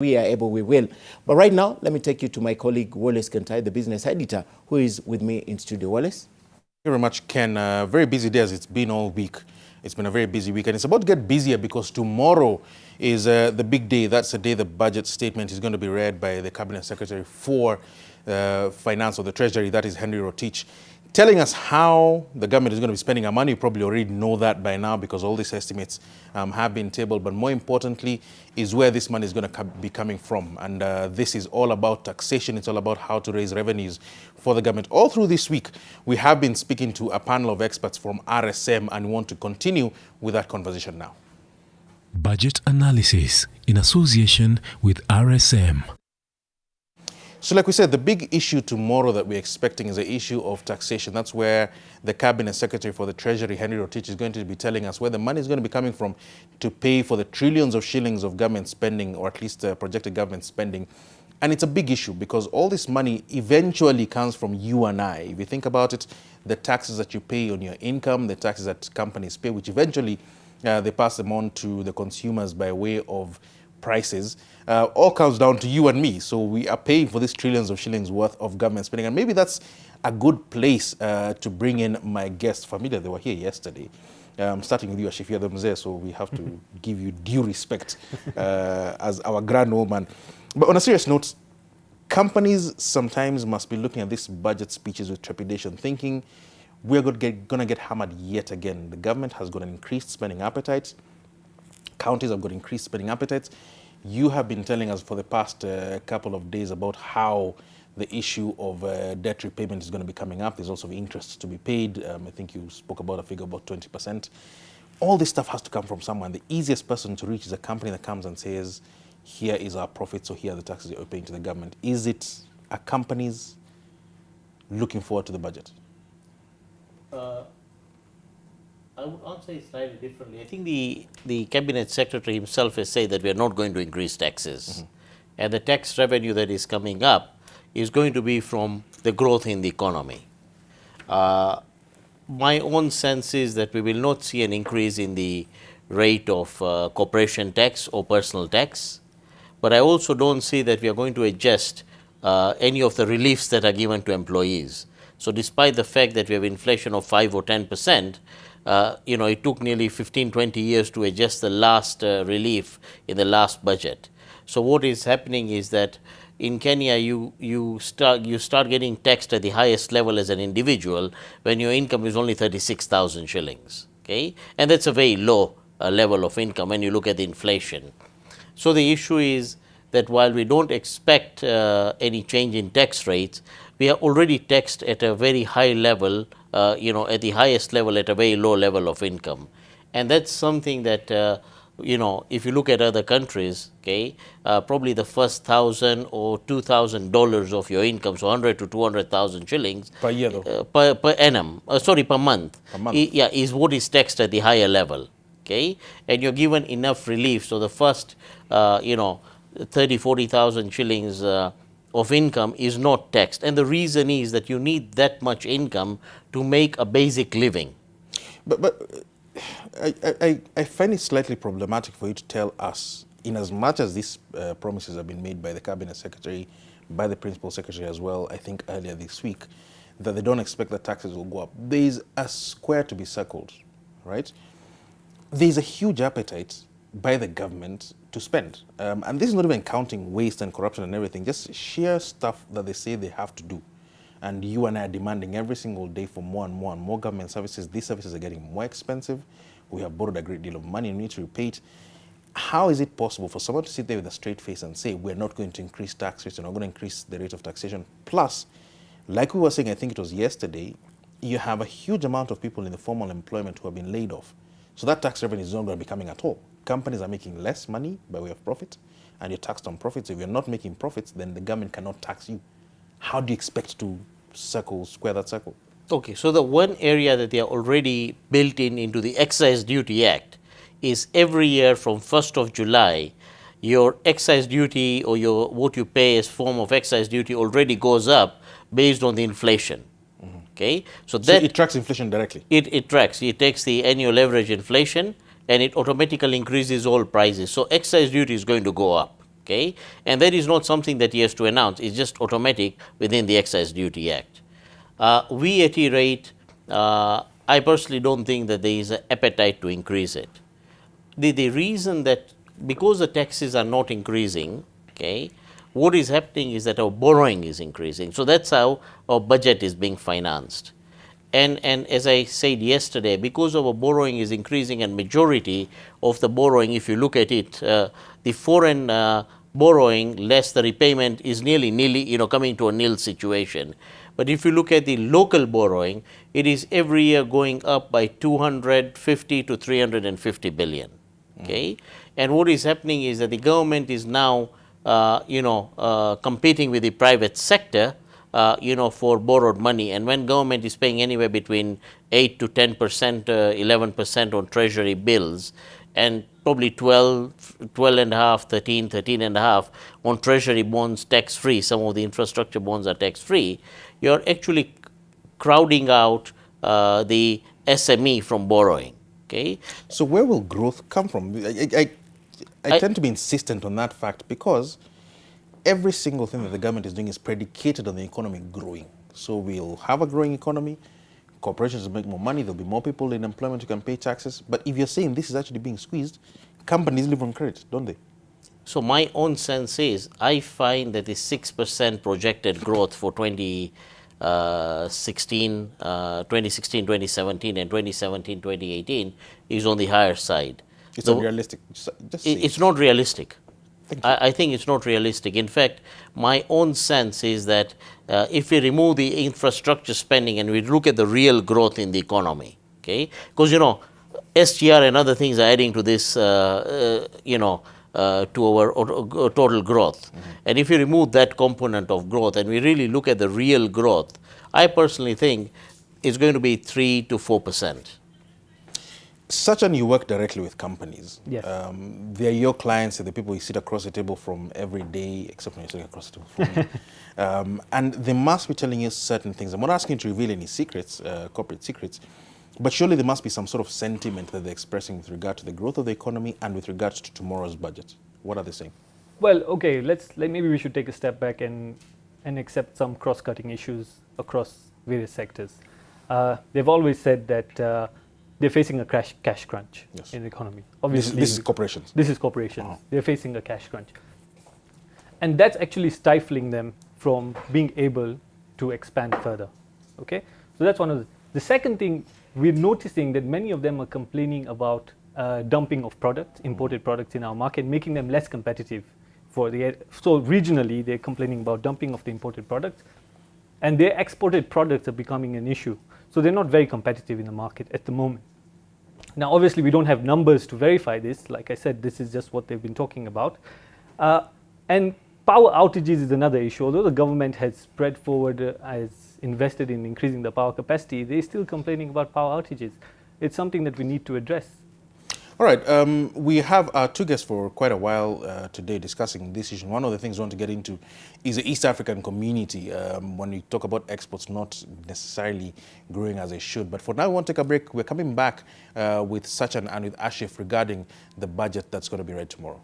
we are able, we will. But right now, let me take you to my colleague Wallace Kantai, the business editor, who is with me in studio. Wallace? Thank you very much, Ken. Very busy day as it's been all week. It's been a very busy week, and it's about to get busier because tomorrow is the big day. That's the day the budget statement is going to be read by the Cabinet Secretary for Finance or the Treasury, that is Henry Rotich, telling us how the government is going to be spending our money. You probably already know that by now because all these estimates have been tabled. But more importantly is where this money is going to be coming from. And this is all about taxation. It's all about how to raise revenues for the government. All through this week, we have been speaking to a panel of experts from RSM and we want to continue with that conversation now. Budget analysis in association with RSM. So like we said, the big issue tomorrow that we're expecting is the issue of taxation. That's where the Cabinet Secretary for the Treasury, Henry Rotich, is going to be telling us where the money is going to be coming from to pay for the trillions of shillings of government spending, or at least projected government spending. And it's a big issue because all this money eventually comes from you and I. If you think about it, the taxes that you pay on your income, the taxes that companies pay, which eventually they pass them on to the consumers by way of prices, all comes down to you and me. So we are paying for these trillions of shillings worth of government spending. And maybe that's a good place to bring in my guests. Familiar, they were here yesterday. Starting with you, Ashifia Mzee, so we have to give you due respect as our grand old man. But on a serious note, companies sometimes must be looking at these budget speeches with trepidation, thinking we're going to get hammered yet again. The government has got an increased spending appetite. Counties have got increased spending appetites. You have been telling us for the past couple of days about how the issue of debt repayment is going to be coming up. There's also interest to be paid. I think you spoke about a figure about 20%. All this stuff has to come from someone. The easiest person to reach is a company that comes and says, here is our profit, so here are the taxes you're paying to the government. Is it a companies looking forward to the budget? I would answer it slightly differently. I think the Cabinet Secretary himself has said that we are not going to increase taxes. And the tax revenue that is coming up is going to be from the growth in the economy. My own sense is that we will not see an increase in the rate of corporation tax or personal tax. But I also don't see that we are going to adjust any of the reliefs that are given to employees. So despite the fact that we have inflation of 5 or 10%, it took nearly 15, 20 years to adjust the last relief in the last budget. So what is happening is that in Kenya, you start getting taxed at the highest level as an individual when your income is only 36,000 shillings. Okay, and that's a very low level of income when you look at the inflation. So the issue is that while we don't expect any change in tax rates, we are already taxed at a very high level, at the highest level at a very low level of income. And that's something that, if you look at other countries, okay, probably the first $1,000 or $2,000 of your income, so 100 to 200,000 shillings per year, though. Per annum, per month. Per month. Is what is taxed at the higher level. Okay, and you're given enough relief. So the first, 30, 40,000 shillings of income is not taxed. And the reason is that you need that much income to make a basic living. But I find it slightly problematic for you to tell us, in as much as these promises have been made by the Cabinet Secretary, by the Principal Secretary as well, I think earlier this week, that they don't expect that taxes will go up. There is a square to be circled, right? There's a huge appetite by the government to spend. And this is not even counting waste and corruption and everything, just sheer stuff that they say they have to do. And you and I are demanding every single day for more and more and more government services. These services are getting more expensive. We have borrowed a great deal of money and we need to repay it. How is it possible for someone to sit there with a straight face and say, we're not going to increase tax rates, we're not going to increase the rate of taxation? Plus, like we were saying, I think it was yesterday, you have a huge amount of people in the formal employment who have been laid off. So that tax revenue is not going to be coming at all. Companies are making less money by way of profit, and you're taxed on profits. If you're not making profits, then the government cannot tax you. How do you expect to square that circle? Okay, so the one area that they are already built into the Excise Duty Act is every year from 1st of July, your excise duty or what you pay as form of excise duty already goes up based on the inflation. Okay, so it tracks inflation directly. It tracks. It takes the annual average inflation and it automatically increases all prices. So excise duty is going to go up. Okay? And that is not something that he has to announce, it's just automatic within the Excise Duty Act. VAT rate, I personally don't think that there is an appetite to increase it. The reason that, because the taxes are not increasing, okay, what is happening is that our borrowing is increasing. So that's how our budget is being financed. And as I said yesterday, because our borrowing is increasing and majority of the borrowing, if you look at it, the foreign borrowing less the repayment is nearly coming to a nil situation. But if you look at the local borrowing, it is every year going up by 250 to 350 billion. Okay, and what is happening is that the government is now competing with the private sector for borrowed money, and when government is paying anywhere between 8 to 10%, 11% on treasury bills, and probably 12.5, 13.5 on treasury bonds tax free, some of the infrastructure bonds are tax free, you're actually crowding out the SME from borrowing. Okay. So where will growth come from? I tend to be insistent on that fact because every single thing that the government is doing is predicated on the economy growing. So we'll have a growing economy, corporations will make more money, there'll be more people in employment who can pay taxes. But if you're saying this is actually being squeezed, companies live on credit, don't they? So my own sense is, I find that the 6% projected growth for 2016, 2017 and 2017, 2018 is on the higher side. It's unrealistic. It's not realistic. I think it's not realistic. In fact, my own sense is that if we remove the infrastructure spending and we look at the real growth in the economy, okay, because SGR and other things are adding to this, to our total growth. And if you remove that component of growth and we really look at the real growth, I personally think it's going to be 3 to 4%. Sachin, you work directly with companies. Yes. They're your clients, they're the people you sit across the table from every day, except when you're sitting across the table from me. And they must be telling you certain things. I'm not asking you to reveal any secrets, corporate secrets, but surely there must be some sort of sentiment that they're expressing with regard to the growth of the economy and with regards to tomorrow's budget. What are they saying? Well, okay, maybe we should take a step back and accept some cross-cutting issues across various sectors. They've always said that they're facing a cash crunch in the economy. Obviously, this is corporations. This is corporations. They're facing a cash crunch. And that's actually stifling them from being able to expand further. Okay? So that's one of the second thing, we're noticing that many of them are complaining about dumping of products, imported products in our market, making them less competitive. So regionally, they're complaining about dumping of the imported products, and their exported products are becoming an issue. So they're not very competitive in the market at the moment. Now, obviously, we don't have numbers to verify this. Like I said, this is just what they've been talking about. And power outages is another issue. Although the government has spread forward, has invested in increasing the power capacity, they're still complaining about power outages. It's something that we need to address. All right, we have our two guests for quite a while today discussing this issue. One of the things we want to get into is the East African community. When we talk about exports not necessarily growing as they should. But for now, we want to take a break. We're coming back with Sachin and with Ashif regarding the budget that's going to be read tomorrow.